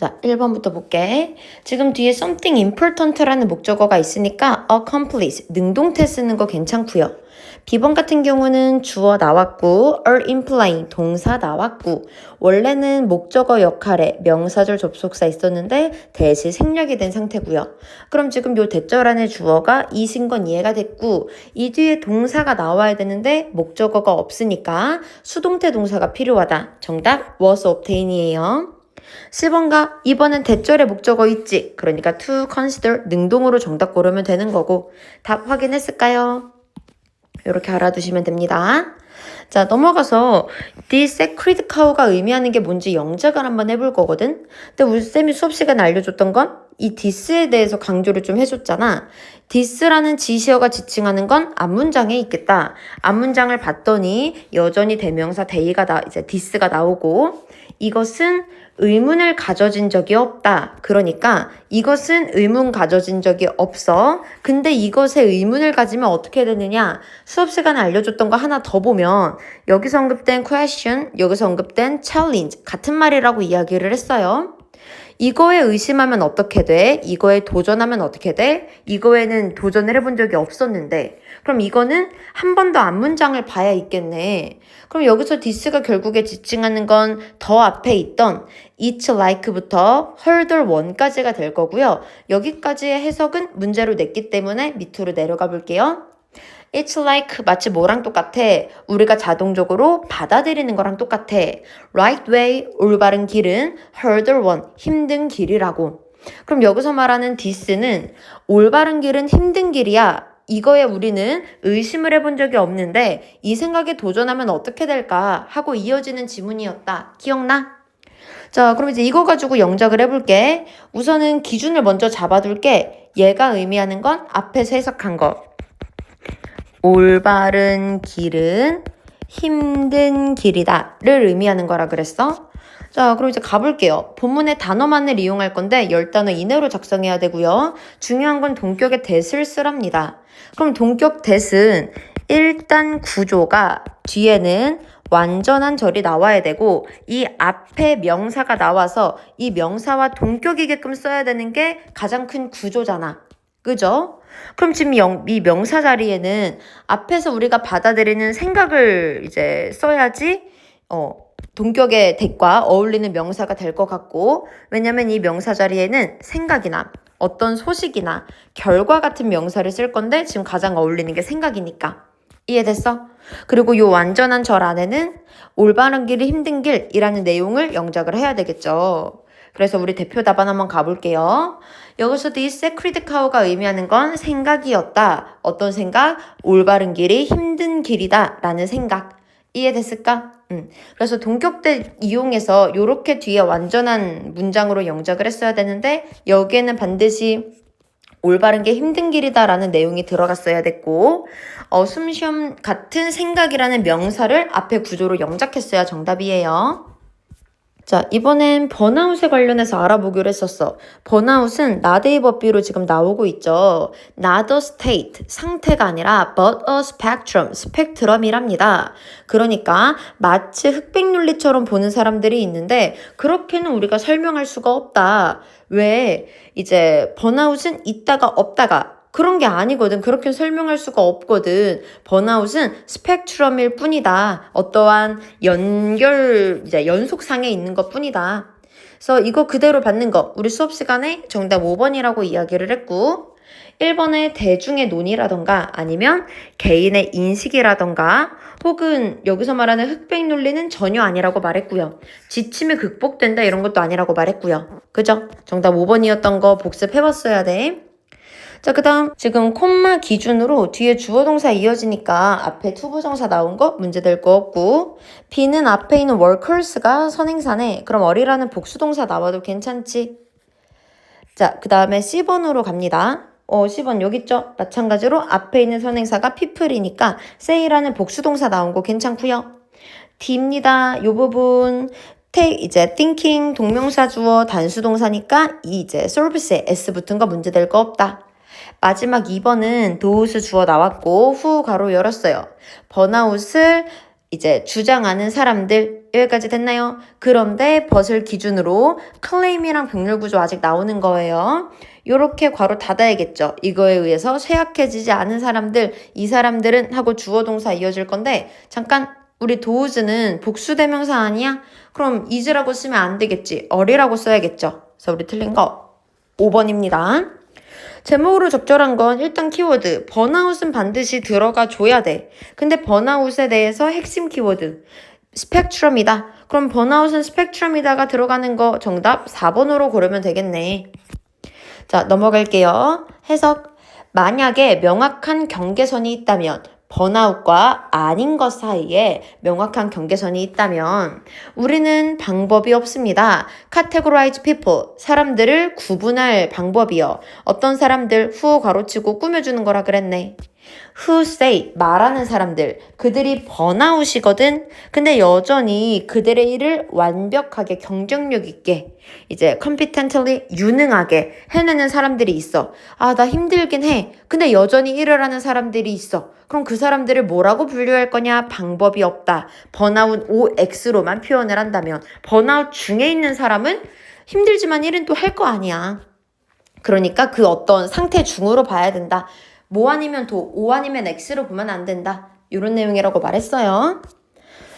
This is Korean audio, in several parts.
자, 1번부터 볼게. 지금 뒤에 something important라는 목적어가 있으니까 accomplish, 능동태 쓰는 거 괜찮고요. B번 같은 경우는 주어 나왔고 are implying, 동사 나왔고 원래는 목적어 역할에 명사절 접속사 있었는데 대신 생략이 된 상태고요. 그럼 지금 요 대절 안에 주어가 is인 건 이해가 됐고 이 뒤에 동사가 나와야 되는데 목적어가 없으니까 수동태 동사가 필요하다. 정답 was obtain이에요. 10번가 2번은 대절의 목적어 있지. 그러니까 to consider 능동으로 정답 고르면 되는 거고 답 확인했을까요? 이렇게 알아두시면 됩니다. 자, 넘어가서 this sacred cow가 의미하는 게 뭔지 영작을 한번 해볼 거거든. 근데 우리 쌤이 수업 시간에 알려줬던 건 이 this에 대해서 강조를 좀 해줬잖아. this라는 지시어가 지칭하는 건 앞문장에 있겠다. 앞문장을 봤더니 여전히 대명사 they가 이제 this가 나오고 이것은 의문을 가져진 적이 없다. 그러니까 이것은 의문 가져진 적이 없어. 근데 이것에 의문을 가지면 어떻게 되느냐? 수업 시간에 알려줬던 거 하나 더 보면 여기서 언급된 question, 여기서 언급된 challenge 같은 말이라고 이야기를 했어요. 이거에 의심하면 어떻게 돼? 이거에 도전하면 어떻게 돼? 이거에는 도전을 해본 적이 없었는데 그럼 이거는 한 번 더 앞문장을 봐야 있겠네. 그럼 여기서 this가 결국에 지칭하는 건 더 앞에 있던 it's like부터 hurdle 1까지가 될 거고요. 여기까지의 해석은 문제로 냈기 때문에 밑으로 내려가 볼게요. It's like 마치 뭐랑 똑같아? 우리가 자동적으로 받아들이는 거랑 똑같아. Right way, 올바른 길은 hurdle 1, 힘든 길이라고. 그럼 여기서 말하는 this는 올바른 길은 힘든 길이야. 이거에 우리는 의심을 해본 적이 없는데 이 생각에 도전하면 어떻게 될까 하고 이어지는 지문이었다. 기억나? 자, 그럼 이제 이거 가지고 영작을 해볼게. 우선은 기준을 먼저 잡아둘게. 얘가 의미하는 건 앞에서 해석한 거. 올바른 길은 힘든 길이다를 의미하는 거라 그랬어. 자, 그럼 이제 가볼게요. 본문의 단어만을 이용할 건데 10단어 이내로 작성해야 되고요. 중요한 건 동격의 that을 쓰랍니다. 그럼 동격 that은 일단 구조가 뒤에는 완전한 절이 나와야 되고 이 앞에 명사가 나와서 이 명사와 동격이게끔 써야 되는 게 가장 큰 구조잖아. 그죠? 그럼 지금 이 명사 자리에는 앞에서 우리가 받아들이는 생각을 이제 써야지 동격의 that과 어울리는 명사가 될 것 같고 왜냐면 이 명사 자리에는 생각이나 어떤 소식이나 결과 같은 명사를 쓸 건데 지금 가장 어울리는 게 생각이니까. 이해됐어? 그리고 이 완전한 절 안에는 올바른 길이 힘든 길이라는 내용을 영작을 해야 되겠죠. 그래서 우리 대표 답안 한번 가볼게요. 여기서 this sacred cow가 의미하는 건 생각이었다. 어떤 생각? 올바른 길이 힘든 길이다 라는 생각. 이해됐을까? 그래서 동격대 이용해서 이렇게 뒤에 완전한 문장으로 영작을 했어야 되는데 여기에는 반드시 올바른 게 힘든 길이다 라는 내용이 들어갔어야 됐고 숨쉬엄 같은 생각이라는 명사를 앞에 구조로 영작했어야 정답이에요. 자, 이번엔 번아웃에 관련해서 알아보기로 했었어. 번아웃은 not a 법비로 지금 나오고 있죠. not a state, 상태가 아니라 but a spectrum, 스펙트럼이랍니다. 그러니까 마치 흑백윤리처럼 보는 사람들이 있는데 그렇게는 우리가 설명할 수가 없다. 왜? 이제 번아웃은 있다가 없다가 그런 게 아니거든. 그렇게 설명할 수가 없거든. 번아웃은 스펙트럼일 뿐이다. 어떠한 이제 연속상에 있는 것 뿐이다. 그래서 이거 그대로 받는 거. 우리 수업 시간에 정답 5번이라고 이야기를 했고 1번에 대중의 논의라던가 아니면 개인의 인식이라던가 혹은 여기서 말하는 흑백 논리는 전혀 아니라고 말했고요. 지침이 극복된다 이런 것도 아니라고 말했고요. 그죠? 정답 5번이었던 거 복습해봤어야 돼. 자, 그 다음 지금 콤마 기준으로 뒤에 주어 동사 이어지니까 앞에 투부정사 나온 거 문제될 거 없고 B는 앞에 있는 workers가 선행사네. 그럼 어리라는 복수동사 나와도 괜찮지? 자, 그 다음에 C번으로 갑니다. 10번 여기 있죠? 마찬가지로 앞에 있는 선행사가 people이니까 say라는 복수동사 나온 거 괜찮고요. D입니다. 요 부분 이제 thinking 동명사 주어 단수동사니까 이제 service에 S 붙은 거 문제될 거 없다. 마지막 2번은 도우스 주어 나왔고 후 가로 열었어요. 번아웃을 이제 주장하는 사람들 여기까지 됐나요? 그런데 벗을 기준으로 claim이랑 병렬 구조 아직 나오는 거예요. 요렇게 괄호 닫아야겠죠. 이거에 의해서 쇠약해지지 않은 사람들, 이 사람들은 하고 주어 동사 이어질 건데 잠깐 우리 도우즈는 복수대명사 아니야? 그럼 is라고 쓰면 안 되겠지. are라고 써야겠죠. 그래서 우리 틀린 거 5번입니다. 제목으로 적절한 건 일단 키워드 번아웃은 반드시 들어가 줘야 돼. 근데 번아웃에 대해서 핵심 키워드 스펙트럼이다. 그럼 번아웃은 스펙트럼이다가 들어가는 거 정답 4번으로 고르면 되겠네. 자, 넘어갈게요. 해석. 만약에 명확한 경계선이 있다면 번아웃과 아닌 것 사이에 명확한 경계선이 있다면 우리는 방법이 없습니다. categorize people, 사람들을 구분할 방법이요. 어떤 사람들 후 괄호치고 꾸며주는 거라 그랬네. who say, 말하는 사람들, 그들이 번아웃이거든. 근데 여전히 그들의 일을 완벽하게 경쟁력 있게 이제 competently 유능하게 해내는 사람들이 있어. 아, 나 힘들긴 해. 근데 여전히 일을 하는 사람들이 있어. 그럼 그 사람들을 뭐라고 분류할 거냐? 방법이 없다. 번아웃 OX로만 표현을 한다면 번아웃 중에 있는 사람은 힘들지만 일은 또 할 거 아니야. 그러니까 그 어떤 상태 중으로 봐야 된다. 뭐 아니면 도, O 아니면 X로 보면 안 된다. 이런 내용이라고 말했어요.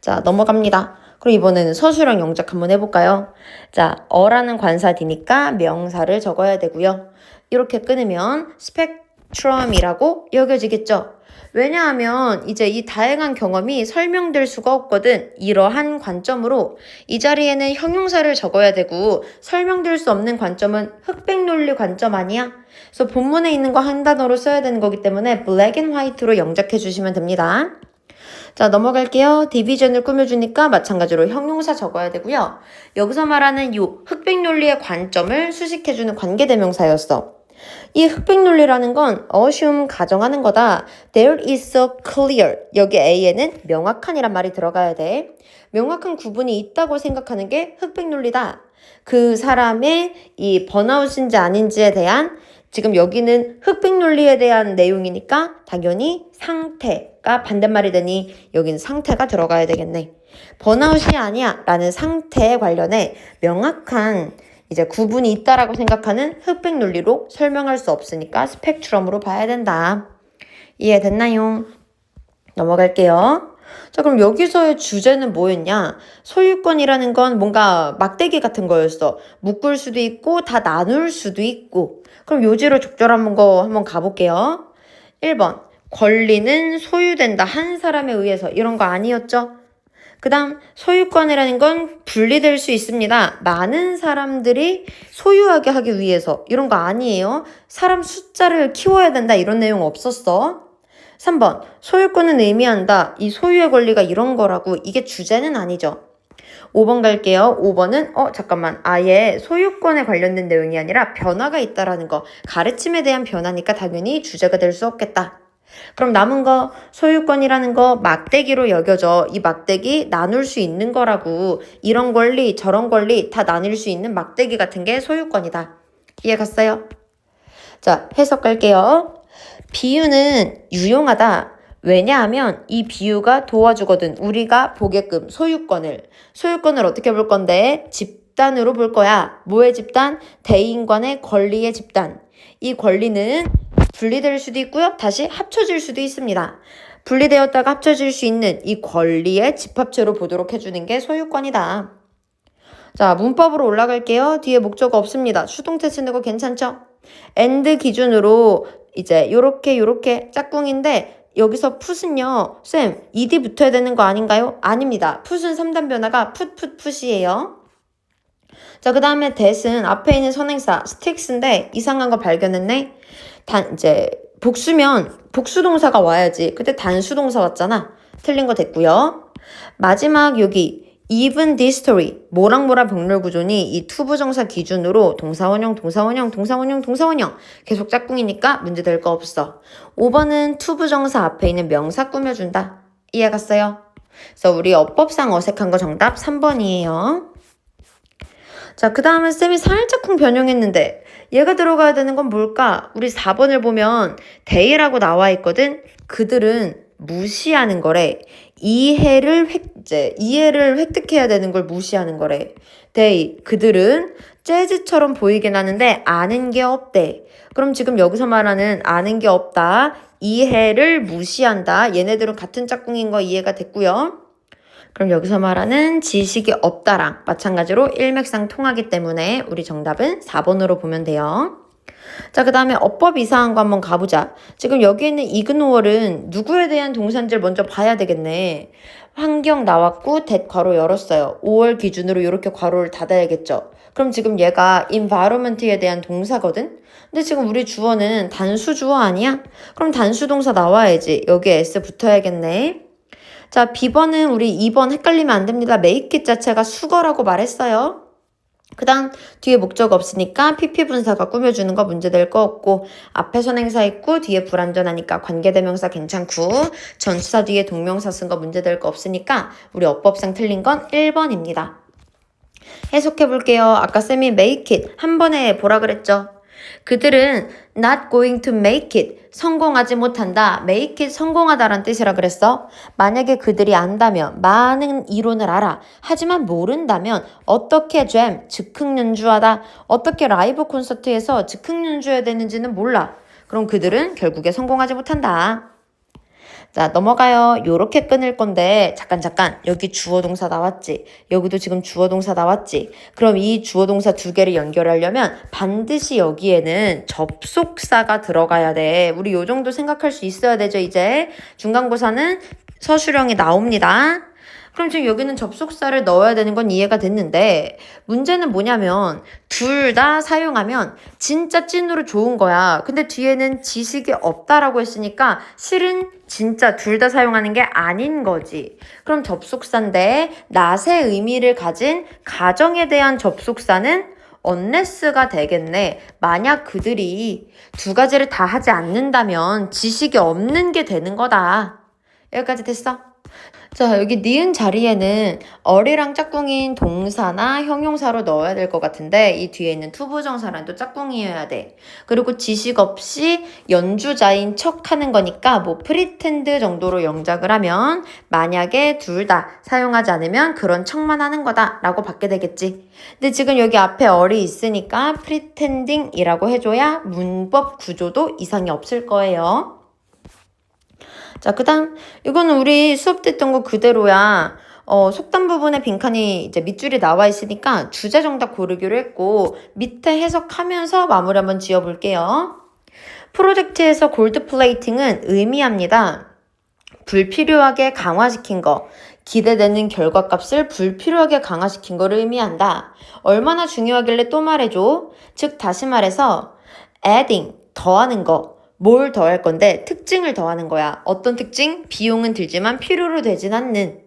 자, 넘어갑니다. 그럼 이번에는 서술형 영작 한번 해볼까요? 자, 어라는 관사디니까 명사를 적어야 되고요. 이렇게 끊으면 스펙트럼이라고 여겨지겠죠? 왜냐하면 이제 이 다양한 경험이 설명될 수가 없거든. 이러한 관점으로 이 자리에는 형용사를 적어야 되고 설명될 수 없는 관점은 흑백논리 관점 아니야? 그래서 본문에 있는 거 한 단어로 써야 되는 거기 때문에 black and white로 영작해 주시면 됩니다. 자, 넘어갈게요. 디비전을 꾸며주니까 마찬가지로 형용사 적어야 되고요. 여기서 말하는 이 흑백논리의 관점을 수식해주는 관계대명사였어. 이 흑백논리라는 건 assume 가정하는 거다. There is a clear. 여기 A에는 명확한이란 말이 들어가야 돼. 명확한 구분이 있다고 생각하는 게 흑백논리다. 그 사람의 이 번아웃인지 아닌지에 대한 지금 여기는 흑백논리에 대한 내용이니까 당연히 상태가 반대말이 되니 여기는 상태가 들어가야 되겠네. 번아웃이 아니야 라는 상태에 관련해 명확한 이제 구분이 있다라고 생각하는 흑백논리로 설명할 수 없으니까 스펙트럼으로 봐야 된다. 이해됐나요? 넘어갈게요. 자, 그럼 여기서의 주제는 뭐였냐? 소유권이라는 건 뭔가 막대기 같은 거였어. 묶을 수도 있고 다 나눌 수도 있고. 그럼 요지로 적절한 거 한번 가볼게요. 1번 권리는 소유된다. 한 사람에 의해서. 이런 거 아니었죠? 그 다음 소유권이라는 건 분리될 수 있습니다. 많은 사람들이 소유하게 하기 위해서. 이런 거 아니에요. 사람 숫자를 키워야 된다. 이런 내용 없었어. 3번 소유권은 의미한다. 이 소유의 권리가 이런 거라고. 이게 주제는 아니죠. 5번 갈게요. 5번은 잠깐만 아예 소유권에 관련된 내용이 아니라 변화가 있다라는 거. 가르침에 대한 변화니까 당연히 주제가 될 수 없겠다. 그럼 남은 거 소유권이라는 거 막대기로 여겨져. 이 막대기 나눌 수 있는 거라고. 이런 권리 저런 권리 다 나눌 수 있는 막대기 같은 게 소유권이다. 이해 갔어요? 자, 해석 갈게요. 비유는 유용하다. 왜냐하면 이 비유가 도와주거든. 우리가 보게끔 소유권을 어떻게 볼 건데 집단으로 볼 거야. 뭐의 집단? 대인간의 권리의 집단. 이 권리는 분리될 수도 있고요. 다시 합쳐질 수도 있습니다. 분리되었다가 합쳐질 수 있는 이 권리의 집합체로 보도록 해주는 게 소유권이다. 자, 문법으로 올라갈게요. 뒤에 목적어 없습니다. 수동태 쓰는 거 괜찮죠? and 기준으로 이제 요렇게 짝꿍인데 여기서 풋은요. 쌤, ed 붙어야 되는 거 아닌가요? 아닙니다. 풋은 3단 변화가 풋이에요. 자, 그 다음에 that은 앞에 있는 선행사 sticks인데 이상한 거 발견했네. 이제 복수면 복수동사가 와야지. 그때 단수동사 왔잖아. 틀린 거 됐고요. 마지막 여기 even this story 뭐랑 병렬 구조니 이 투부정사 기준으로 동사원형 계속 짝꿍이니까 문제 될 거 없어. 5번은 투부정사 앞에 있는 명사 꾸며준다. 이해 갔어요? 그래서 우리 어법상 어색한 거 정답 3번이에요. 자, 그 다음은 쌤이 살짝쿵 변형했는데 얘가 들어가야 되는 건 뭘까? 우리 4번을 보면 they라고 나와 있거든. 그들은 무시하는 거래. 이해를 획득해야 되는 걸 무시하는 거래. They, 그들은 재즈처럼 보이긴 하는데 아는 게 없대. 그럼 지금 여기서 말하는 아는 게 없다. 이해를 무시한다. 얘네들은 같은 짝꿍인 거 이해가 됐고요. 그럼 여기서 말하는 지식이 없다랑 마찬가지로 일맥상통하기 때문에 우리 정답은 4번으로 보면 돼요. 자, 그 다음에 어법 이상한 거 한번 가보자. 지금 여기 있는 ignore은 누구에 대한 동사인지를 먼저 봐야 되겠네. 환경 나왔고 that 괄호 열었어요. 5월 기준으로 이렇게 괄호를 닫아야겠죠. 그럼 지금 얘가 environment에 대한 동사거든? 근데 지금 우리 주어는 단수 주어 아니야? 그럼 단수 동사 나와야지. 여기에 s 붙어야겠네. 자, B번은 우리 2번 헷갈리면 안 됩니다. make it 자체가 수거라고 말했어요. 그 다음 뒤에 목적 없으니까 PP 분사가 꾸며주는 거 문제될 거 없고 앞에 선행사 있고 뒤에 불완전하니까 관계대명사 괜찮고 전치사 뒤에 동명사 쓴 거 문제될 거 없으니까 우리 어법상 틀린 건 1번입니다. 해석해 볼게요. 아까 쌤이 make it 한 번에 보라 그랬죠. 그들은 not going to make it 성공하지 못한다. make it 성공하다란 뜻이라 그랬어. 만약에 그들이 안다면 많은 이론을 알아. 하지만 모른다면 어떻게 잼 즉흥 연주하다. 어떻게 라이브 콘서트에서 즉흥 연주해야 되는지는 몰라. 그럼 그들은 결국에 성공하지 못한다. 자, 넘어가요. 요렇게 끊을 건데 잠깐 여기 주어 동사 나왔지? 여기도 지금 주어 동사 나왔지? 그럼 이 주어 동사 두 개를 연결하려면 반드시 여기에는 접속사가 들어가야 돼. 우리 요 정도 생각할 수 있어야 되죠, 이제. 중간고사는 서술형이 나옵니다. 그럼 지금 여기는 접속사를 넣어야 되는 건 이해가 됐는데 문제는 뭐냐면 둘 다 사용하면 진짜 찐으로 좋은 거야. 근데 뒤에는 지식이 없다라고 했으니까 실은 진짜 둘 다 사용하는 게 아닌 거지. 그럼 접속사인데 낫의 의미를 가진 가정에 대한 접속사는 unless가 되겠네. 만약 그들이 두 가지를 다 하지 않는다면 지식이 없는 게 되는 거다. 여기까지 됐어? 자, 여기 니은 자리에는 어리랑 짝꿍인 동사나 형용사로 넣어야 될 것 같은데 이 뒤에 있는 투부정사랑 또 짝꿍이어야 돼. 그리고 지식 없이 연주자인 척 하는 거니까 뭐 pretend 정도로 영작을 하면 만약에 둘 다 사용하지 않으면 그런 척만 하는 거다 라고 받게 되겠지. 근데 지금 여기 앞에 어리 있으니까 pretending 이라고 해줘야 문법 구조도 이상이 없을 거예요. 자, 그 다음, 이거는 우리 수업 때 했던 거 그대로야. 속담 부분에 빈칸이 이제 밑줄이 나와 있으니까 주제 정답 고르기로 했고, 밑에 해석하면서 마무리 한번 지어볼게요. 프로젝트에서 골드 플레이팅은 의미합니다. 불필요하게 강화시킨 거. 기대되는 결과값을 불필요하게 강화시킨 거를 의미한다. 얼마나 중요하길래 또 말해줘? 즉, 다시 말해서, adding, 더하는 거. 뭘 더할 건데 특징을 더하는 거야. 어떤 특징? 비용은 들지만 필요로 되진 않는.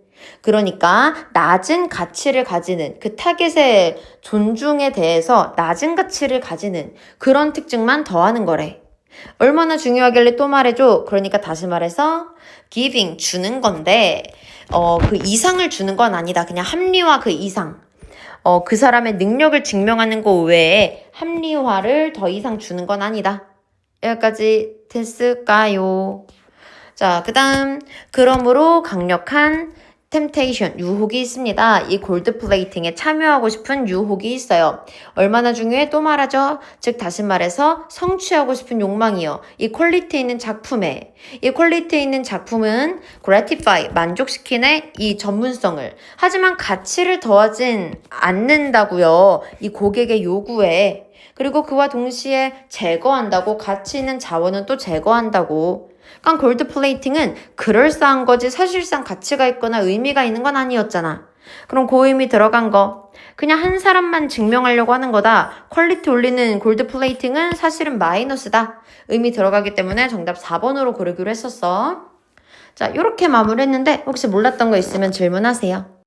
그러니까 낮은 가치를 가지는 그 타겟의 존중에 대해서 낮은 가치를 가지는 그런 특징만 더하는 거래. 얼마나 중요하길래 또 말해줘. 그러니까 다시 말해서 giving 주는 건데 그 이상을 주는 건 아니다. 그냥 합리화 그 이상. 그 사람의 능력을 증명하는 거 외에 합리화를 더 이상 주는 건 아니다. 여기까지 됐을까요? 자, 그 다음 그러므로 강력한 템테이션, 유혹이 있습니다. 이 골드 플레이팅에 참여하고 싶은 유혹이 있어요. 얼마나 중요해? 또 말하죠. 즉 다시 말해서 성취하고 싶은 욕망이요. 이 퀄리티 있는 작품에 이 퀄리티 있는 작품은 gratify, 만족시키네 이 전문성을. 하지만 가치를 더하진 않는다고요. 이 고객의 요구에. 그리고 그와 동시에 제거한다고 가치 있는 자원은 또 제거한다고. 그러니까 골드 플레이팅은 그럴싸한 거지 사실상 가치가 있거나 의미가 있는 건 아니었잖아. 그럼 그 의미 들어간 거. 그냥 한 사람만 증명하려고 하는 거다. 퀄리티 올리는 골드 플레이팅은 사실은 마이너스다. 의미 들어가기 때문에 정답 4번으로 고르기로 했었어. 자, 이렇게 마무리했는데 혹시 몰랐던 거 있으면 질문하세요.